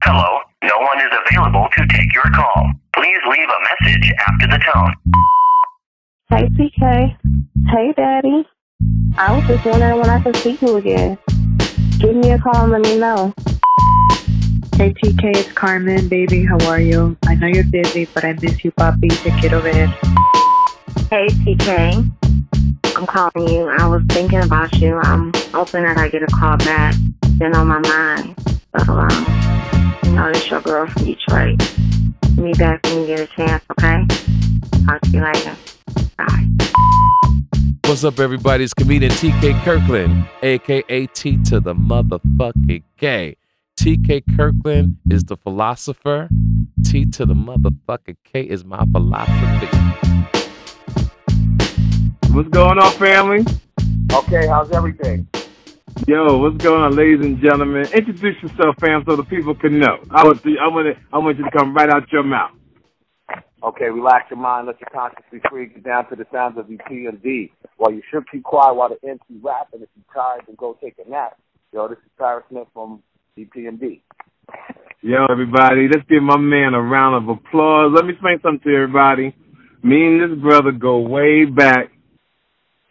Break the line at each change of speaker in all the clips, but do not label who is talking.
Hello, no one is available to take your call. Please leave a message after the tone.
Hey, TK. Hey, Daddy. I was just wondering when I could see you again. Give me a call and let me know.
Hey TK, it's Carmen, baby. How are you? I know you're busy, but I miss you, papi. Te quiero ver.
Hey TK, I'm calling you. I was thinking about you. I'm hoping that I get a call back. Been on my mind. So, it's your girl from Detroit. Me back when you get a chance, okay? Talk to you later. Bye.
What's up, everybody? It's comedian TK Kirkland, a.k.a. T to the motherfucking K. TK Kirkland is the philosopher. T to the motherfucking K is my philosophy.
What's going on, family?
Okay, how's everything?
Yo, what's going on, ladies and gentlemen? Introduce yourself, fam, so the people can know. I want you to come right out your mouth.
Okay, relax your mind, let your conscience be free, get down to the sounds of EPMD. While you should keep quiet while the MC rap, and if you're tired, then go take a nap. Yo, this is Parrish from EPMD.
Yo, everybody, let's give my man a round of applause. Let me explain something to everybody. Me and this brother go way back,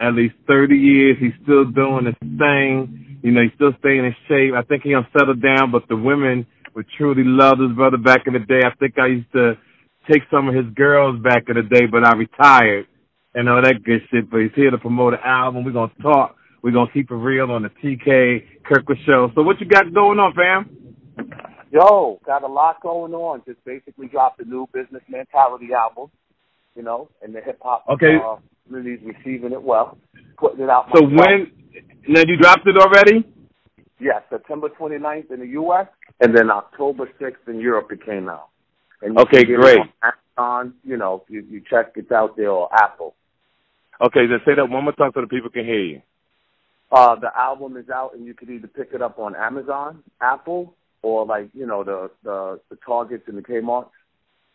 at least 30 years. He's still doing his thing. You know, he's still staying in shape. I think he'll settle down, but the women would truly love this brother back in the day. I think I used to take some of his girls back in the day, but I retired and all that good shit. But he's here to promote an album. We're going to talk. We're going to keep it real on the TK Kirkland Show. So what you got going on, fam?
Yo, got a lot going on. Just basically dropped a new Business Mentality album, and the hip-hop community's receiving it well, putting it out.
So now you dropped it already?
Yes, September 29th in the U.S., and then October 6th in Europe it came out. And
okay, great.
On Amazon, you check it out there, or Apple.
Okay, then say that one more time so the people can hear you.
The album is out, and you can either pick it up on Amazon, Apple, or the Targets and the Kmarts.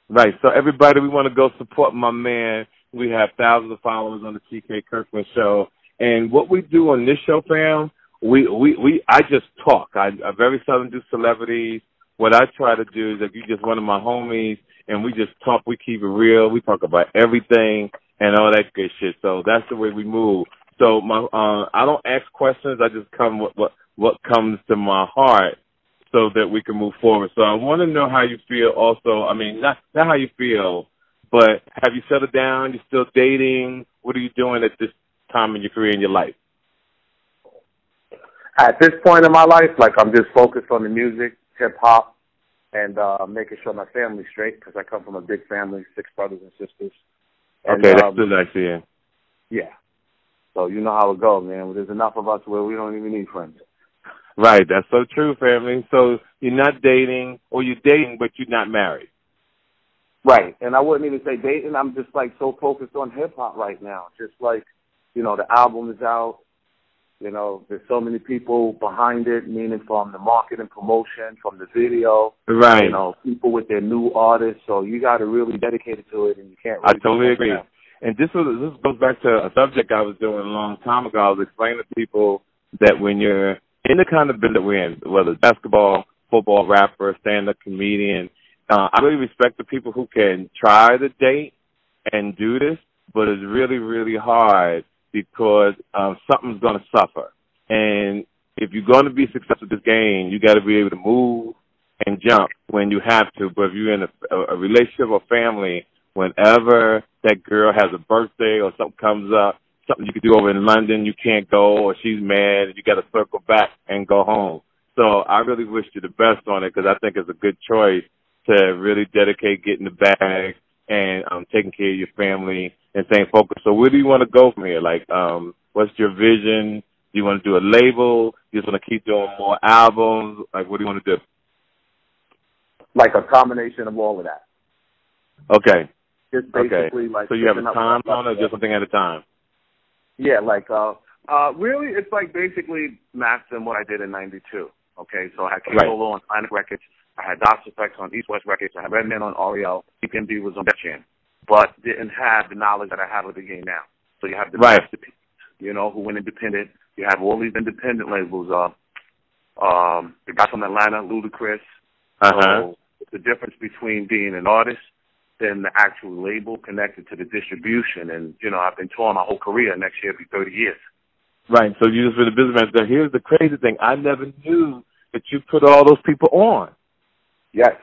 Right. So everybody, we want to go support my man. We have thousands of followers on the TK Kirkland Show, and what we do on this show, fam, I just talk. I very seldom do celebrities. What I try to do is that you just one of my homies, and we just talk. We keep it real. We talk about everything and all that good shit. So that's the way we move. So I don't ask questions. I just come with what comes to my heart, so that we can move forward. So I want to know how you feel. Also, I mean, not how you feel, but have you settled down? You still dating? What are you doing at this time in your career and your life?
At this point in my life, I'm just focused on the music, hip hop, and making sure my family's straight, because I come from a big family, 6 brothers and sisters. And,
okay, that's good, I see.
Yeah. So you know how it goes, man. There's enough of us where we don't even need friends.
Right, that's so true, family. So you're not dating, or you're dating, but you're not married.
Right, and I wouldn't even say dating. I'm just so focused on hip hop right now. Just the album is out. There's so many people behind it, meaning from the marketing, promotion, from the video.
Right.
People with their new artists. So you got to really dedicate it to it, and you can't. Really
I totally agree. And this goes back to a subject I was doing a long time ago. I was explaining to people that when you're in the kind of business that we're in, whether it's basketball, football, rapper, stand-up comedian, I really respect the people who can try to date and do this, but it's really, really hard because something's going to suffer. And if you're going to be successful at this game, you got to be able to move and jump when you have to. But if you're in a relationship or family, whenever that girl has a birthday or something comes up, something you could do over in London, you can't go, or she's mad, and you got to circle back and go home. So I really wish you the best on it, because I think it's a good choice to really dedicate getting the bag and taking care of your family and staying focused. So where do you want to go from here? What's your vision? Do you want to do a label? Do you just want to keep doing more albums? What do you want to do?
A combination of all of that.
Okay.
Just basically
so you have a time on it, or just something at a time?
Yeah, really, it's basically mastering what I did in '92. Okay, so I had K-Solo on Atlantic Records, I had Docs Effects on East West Records, I had Redman on REO, EPMD was on Def Jam, but didn't have the knowledge that I have of the game now. So you have the masterpiece, who went independent. You have all these independent labels. The guy from Atlanta, Ludacris, So the difference between being an artist and the actual label connected to the distribution. And, you know, I've been touring my whole career. Next year it'll be 30 years.
Right. So you just for the businessman. So here's the crazy thing. I never knew that you put all those people on.
Yes.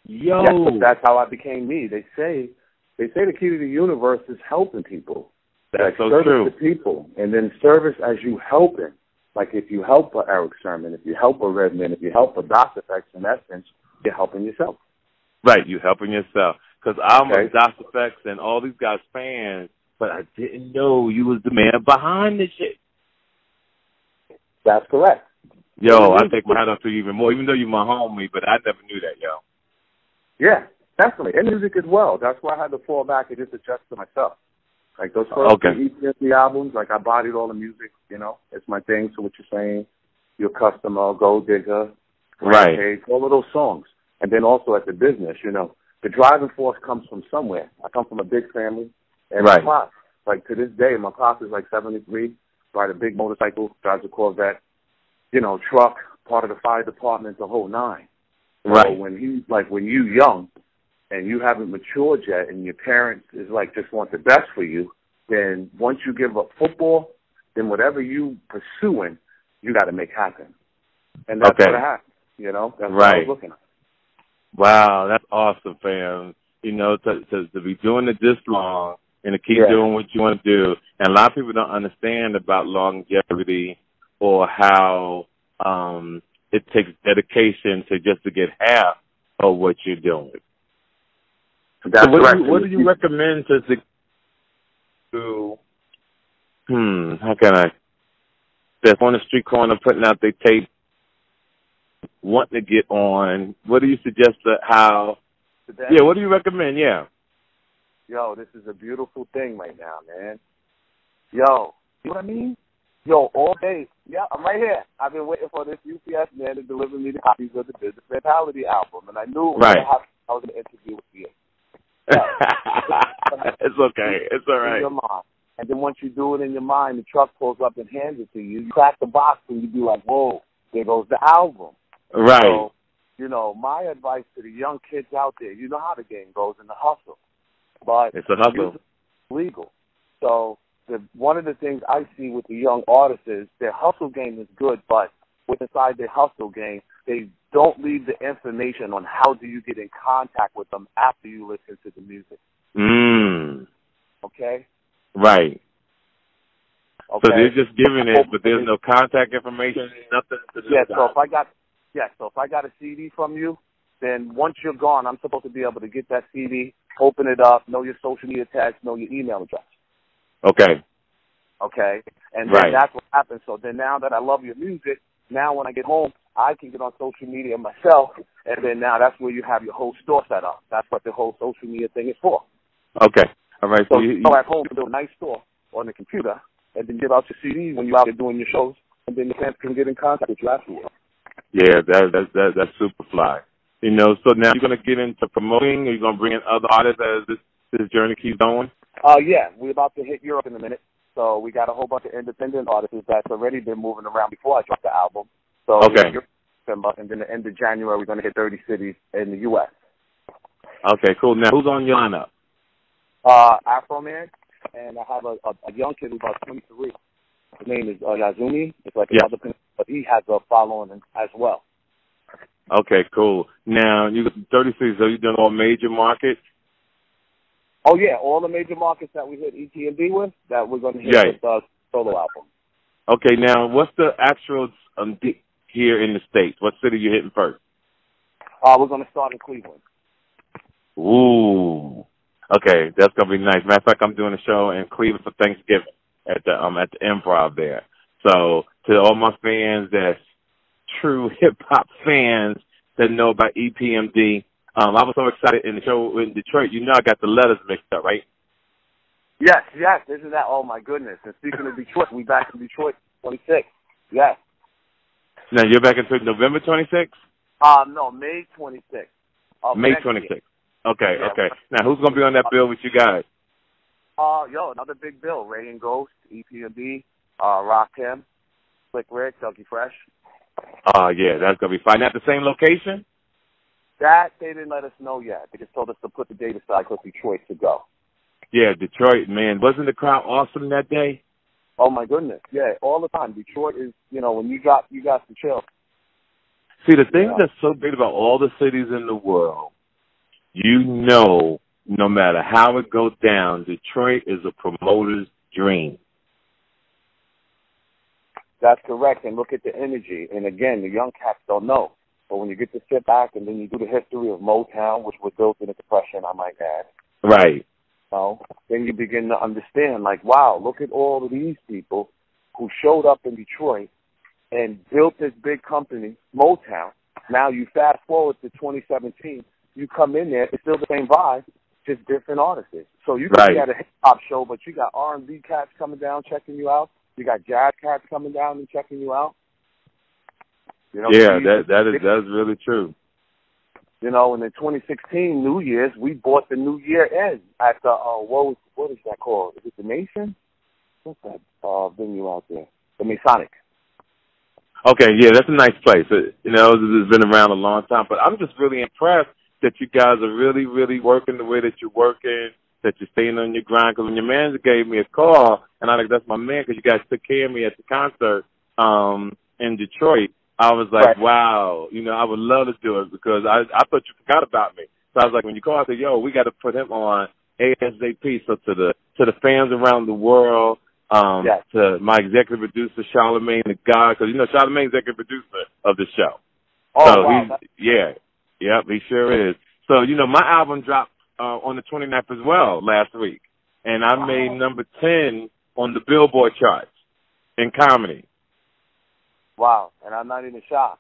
Yo.
Yes, but that's how I became me. They say the key to the universe is helping people.
That's so
service
true.
To people, and then service as you helping. Like if you help a Eric Sermon, if you help a Redman, if you help a DOS Effects, in essence, you're helping yourself.
Right, you helping yourself. Because I'm a DOS Effects and all these guys fans, but I didn't know you was the man behind this shit.
That's correct.
Yo, I take my hat off to you even more, even though you're my homie, but I never knew that, yo.
Yeah, definitely. And music as well. That's why I had to fall back and just adjust to myself. Like those first EPMD albums, like I bodied all the music, you know. It's my thing, so what you're saying, Your Customer, Gold Digger, Rampage, all of those songs. And then also at the business, you know, the driving force comes from somewhere. I come from a big family. And my pop, like to this day, my pop is like 73, ride a big motorcycle, drives a Corvette, you know, truck, part of the fire department, the whole nine. So when you young and you haven't matured yet and your parents is like just want the best for you, then once you give up football, then whatever you pursuing, you got to make happen. And that's what happened, you know? That's what I was looking at.
Wow, that's awesome, fam. You know, to be doing it this long and to keep doing what you want to do. And a lot of people don't understand about longevity or how it takes dedication to get half of what you're doing.
That's
what do you recommend to how can I, that's on the street corner putting out their tape, wanting to get on, what do you suggest what do you recommend,
Yo, this is a beautiful thing right now, man. Yo, you know what I mean? Yo, all day. Yeah, I'm right here. I've been waiting for this UPS man to deliver me the copies of the Business Mentality album, and I knew I was going to interview with you.
It's okay. It's all right.
In your mind. And then once you do it in your mind, the truck pulls up and hands it to you. You crack the box and you be like, whoa, there goes the album.
Right.
So, you know, my advice to the young kids out there, you know how the game goes in the hustle. But
it's a hustle.
It's legal. So one of the things I see with the young artists is their hustle game is good, but inside their hustle game, they don't leave the information on how do you get in contact with them after you listen to the music. Okay?
Right.
Okay.
So they're just giving it, but there's no contact information, nothing to do with
so if I got a CD from you, then once you're gone, I'm supposed to be able to get that CD, open it up, know your social media tags, know your email address.
Okay.
And then that's what happens. So then now that I love your music, now when I get home, I can get on social media myself, and then now that's where you have your whole store set up. That's what the whole social media thing is for.
Okay. All right.
So you go at home and build a nice store on the computer, and then give out your CD when you're out there doing your shows, and then the fans can get in contact with you afterwards.
Yeah, that's super fly. You know, so now you're going to get into promoting, or you're going to bring in other artists as this journey keeps going?
Yeah, we're about to hit Europe in a minute. So we got a whole bunch of independent artists that's already been moving around before I dropped the album. So December, and then the end of January, we're going to hit 30 cities in the U.S.
Okay, cool. Now, who's on your lineup?
Afro Man, and I have a young kid who's about 23. His name is Yazumi. It's like another, but he has a following as well.
Okay, cool. Now, you got 30 cities, so you're doing all major markets?
Oh, yeah, all the major markets that we hit EPMD with, that we're going to hit with the solo album.
Okay, now, what's the actual here in the States? What city you hitting first?
We're going to start in Cleveland.
Ooh. Okay, that's going to be nice. Matter of fact, I'm doing a show in Cleveland for Thanksgiving at the Improv there. So, to all my fans that's true hip-hop fans that know about EPMD, I was so excited in the show in Detroit. You know I got the letters mixed up, right?
Yes. Isn't that? Oh, my goodness. And speaking of Detroit, we back in Detroit 26th. Yes.
Now, you're back into November 26th?
No, May 26th.
May 26th. Okay. Now, who's going to be on that bill with you guys?
Another big bill. Ray and Ghost, EPMD, Rakim, Slick Rick, Dougie Fresh.
Yeah, that's going to be fine. At the same location?
That they didn't let us know yet. They just told us to put the date aside because Detroit to go.
Yeah, Detroit, man. Wasn't the crowd awesome that day?
Oh, my goodness. Yeah, all the time. Detroit is, when you got to chill.
See, the thing that's so great about all the cities in the world, no matter how it goes down, Detroit is a promoter's dream.
That's correct. And look at the energy. And, again, the young cats don't know. But when you get to sit back and then you do the history of Motown, which was built in the Depression, I might add.
Right.
Then you begin to understand, like, wow, look at all of these people who showed up in Detroit and built this big company, Motown. Now you fast forward to 2017, you come in there, it's still the same vibe, just different artists. So you can be at a hip-hop show, but you got R&B cats coming down checking you out. You got jazz cats coming down and checking you out.
That's really true.
And in 2016, New Year's, we bought the New Year in at the, what is that called? Is it the Nation? What's that venue out there? The Masonic.
Okay, yeah, that's a nice place. It's been around a long time. But I'm just really impressed that you guys are really, really working the way that you're working, that you're staying on your grind. Because when your manager gave me a call, and I think that's my man because you guys took care of me at the concert in Detroit, I was like, wow, I would love to do it because I thought you forgot about me. So I was like, when you call, I said, yo, we got to put him on ASAP. So to the fans around the world, to my executive producer, Charlemagne the God, because, Charlemagne's executive producer of the show.
Oh,
so
wow.
He sure is. So, my album dropped on the 29th as well last week. And I made number 10 on the Billboard charts in comedy.
Wow, and I'm not even shocked.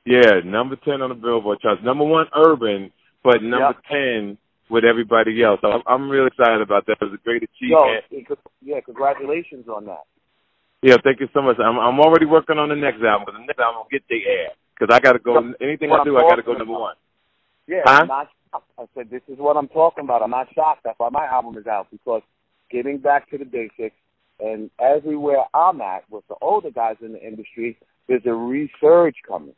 Yeah, number 10 on the Billboard charts. Number 1 urban, but number 10 with everybody else. So I'm really excited about that. It was a great achievement.
Congratulations on that.
Yeah, thank you so much. I'm already working on the next album, but the next album will get the air because I got to go. Anything I do, I got to go number 1.
Yeah, I'm not shocked. I said, this is what I'm talking about. I'm not shocked. That's why my album is out, because getting back to the basics, and everywhere I'm at with the older guys in the industry, there's a resurge coming.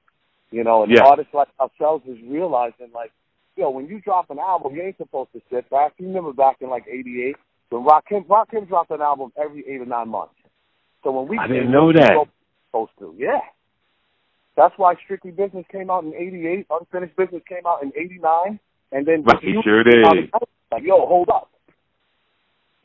And artists like ourselves is realizing, like, when you drop an album, you ain't supposed to sit back. You remember back in, like, 88, when Rakim dropped an album every 8 or 9 months. So when I didn't know that. Supposed to, That's why Strictly Business came out in 88, Unfinished Business came out in 89, and then...
He sure did.
Like, yo, hold up.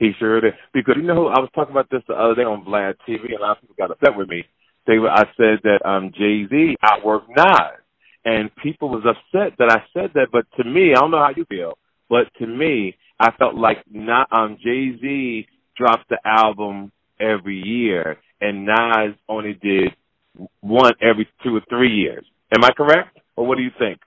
He sure did. Because, I was talking about this the other day on Vlad TV, and a lot of people got upset with me. I said that Jay-Z outworked Nas. And people was upset that I said that. But to me, I don't know how you feel, but to me, I felt like Jay-Z dropped the album every year, and Nas only did one every 2 or 3 years. Am I correct? Or what do you think?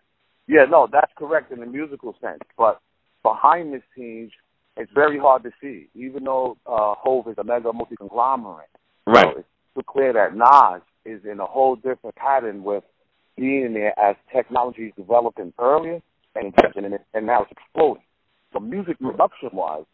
Yeah, no, that's correct in the musical sense. But behind the scenes, it's very hard to see, even though Hov is a mega multi-conglomerate.
Right.
So it's clear that Nas is in a whole different pattern with being there as technology is developing earlier and now it's exploding. So music production-wise,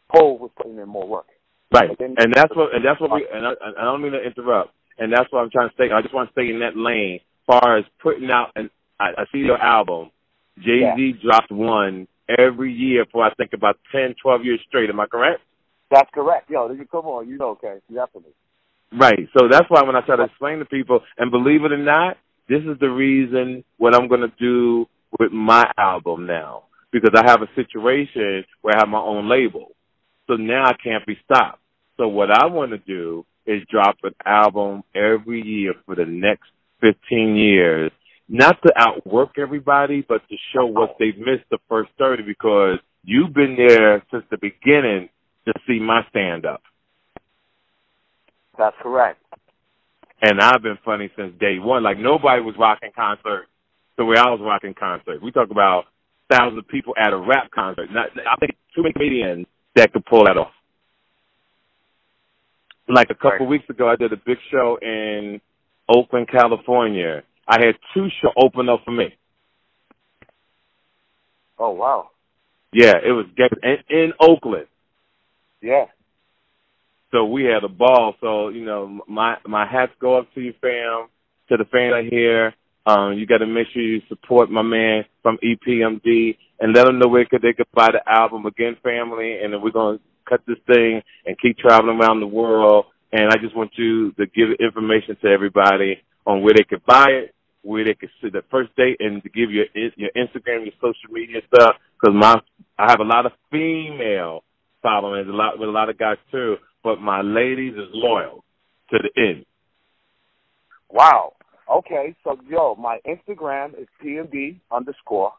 Hov was putting in more work.
Right, and that's what we. And I don't mean to interrupt. And that's what I'm trying to stay. I just want to stay in that lane. As far as putting out, and I see your album. Jay-Z dropped one every year for I think about 10, 12 years straight. Am I correct?
That's correct. Yo, come on, okay, definitely.
Right. So that's why when I try to explain to people, and believe it or not, this is the reason what I'm going to do with my album now, because I have a situation where I have my own label. So now I can't be stopped. So what I want to do is drop an album every year for the next 15 years, not to outwork everybody, but to show what they've missed the first 30, because you've been there since the beginning to see my stand-up.
That's correct.
And I've been funny since day one. Like, nobody was rocking concerts the way I was rocking concerts. We talk about thousands of people at a rap concert. I think too many comedians that could pull that off. Like a couple weeks ago, I did a big show in Oakland, California. I had 2 shows open up for me.
Oh, wow.
Yeah, it was in Oakland.
Yeah.
So we had a ball. So, my hats go up to you, fam, to the fans out here. You got to make sure you support my man from EPMD and let them know where they could buy the album. Again, family, and then we're going to cut this thing and keep traveling around the world. And I just want you to give information to everybody on where they could buy it, where they could see the first date, and to give your Instagram, your social media stuff. Because I have a lot of female followers, with a lot of guys too, but my ladies is loyal to the end.
Wow. Okay, so my Instagram is PMD _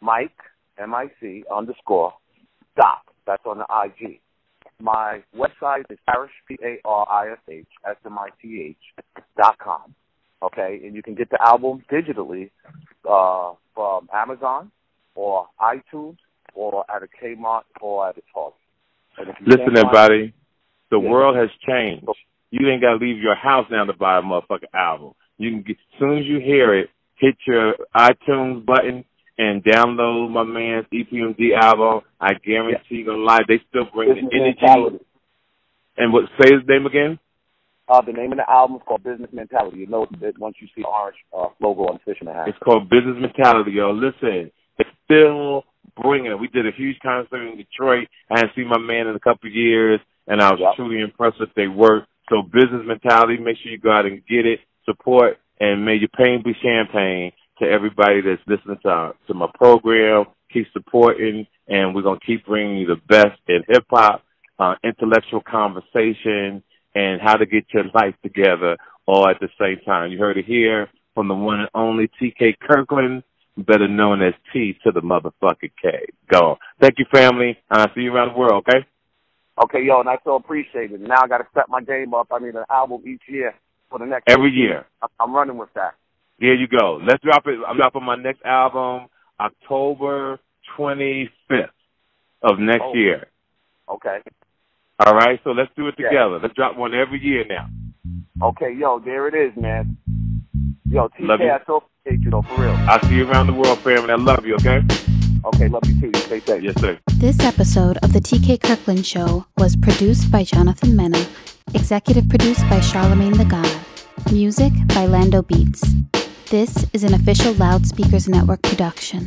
Mike, MIC _ Doc. That's on the IG. My website is Parrish, PARISH, SMITH.com. Okay, and you can get the album digitally from Amazon or iTunes or at a Kmart or at a Target.
Listen, everybody, the world has changed. You ain't got to leave your house now to buy a motherfucking album. You can get, as soon as you hear it, hit your iTunes button and download my man's EPMD album. I guarantee you're going to lie. They still bring the energy. And what, say his name again?
The name of the album is called Business Mentality. You know it once you see the orange logo on the fisherman hat.
It's called Business Mentality, yo. Listen, it's still bringing it. We did a huge concert in Detroit. I hadn't seen my man in a couple of years, and I was truly impressed with their work. So Business Mentality, make sure you go out and get it, support, and may your pain be champagne to everybody that's listening to my program. Keep supporting, and we're going to keep bringing you the best in hip-hop, intellectual conversation, and how to get your life together all at the same time. You heard it here from the one and only TK Kirkland, better known as T to the motherfucking K. Go. Thank you, family. I'll see you around the world, okay?
Okay, yo, and I so appreciate it. Now I got to step my game up. I need an album each year for the next
every year.
I'm running with that.
There you go. Let's drop it. I'm dropping my next album October 25th of next year.
Okay.
All right, so let's do it together. Let's drop one every year now.
Okay, yo, there it is, man. Yo, TK, I so appreciate you, though, for real.
I'll see you around the world, family. I love you, okay?
Okay, love you too. You stay safe.
Yes, sir.
This episode of The TK Kirkland Show was produced by Jonathan Mena, executive produced by Charlemagne the God, music by Lando Beats. This is an official Loudspeakers Network production.